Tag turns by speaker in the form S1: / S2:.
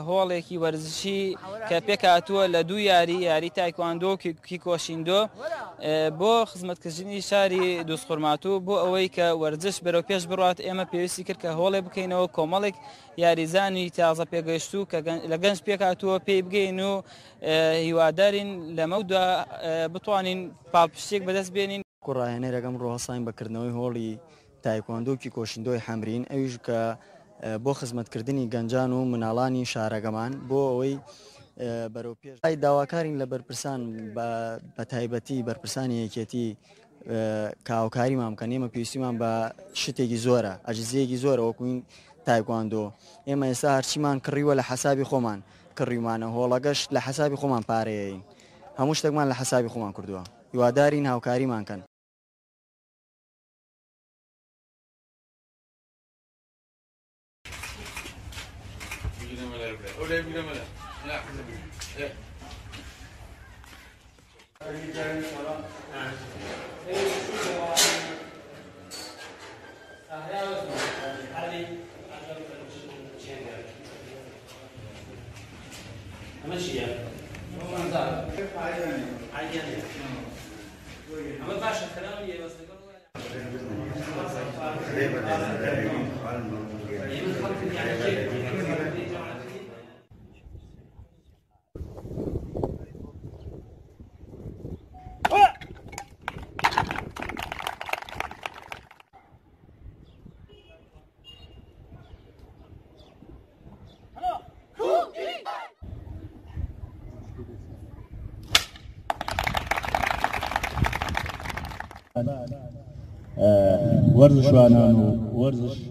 S1: هۆڵێکی وەرزشی کە پێکهاتووە لە دوو یاری تایکواندۆ کیکۆشیندۆ بۆ خزمەتکردنی شاری دۆسخورماتوو بۆ ئەوەی کە وەرزش بەرەو پێش بڕات ئێمە پێویستی کرد کە هۆڵێ بکەینەوە کۆمەڵێک یاریزانی تازە پێگەشتوو کە لە گەنج پێکهاتووە پێی بگەین و هیوادارین لەمەودا بتوانین پاڵپشتێک بەدەست بێنین.
S2: کوڕاهێنەرەکەم ڕۆهەساین بەکردنەوەی هۆڵی تایکواندۆ کیکۆشیندۆی حەمرین ئەویش کە بۆ خزمەتکردنی گەنجان و مناڵانی شارەکەمان بۆ ئەوەی بەرەو پێش داواکارین لە بەرپرسان بە تایبەتی بەرپرسانی یەکێتی کاوکاریمان بکەن. ئێمە پێویستیمان بە شتێکی زۆرە، ئەجززەیەکی زۆرە وەکوین تایکواندۆ. ئێمە ئێستا هەرچیمان کڕیوە لە حەسابی خۆمان کڕیمانە، هۆڵەکەش لە حەسابی خۆمان پارەیەین، هەموو شتێکمان لە حەسابی خۆمان کردووە. هیوادارین هاوکاریمان کەن.
S3: ورزش وانان و ورزش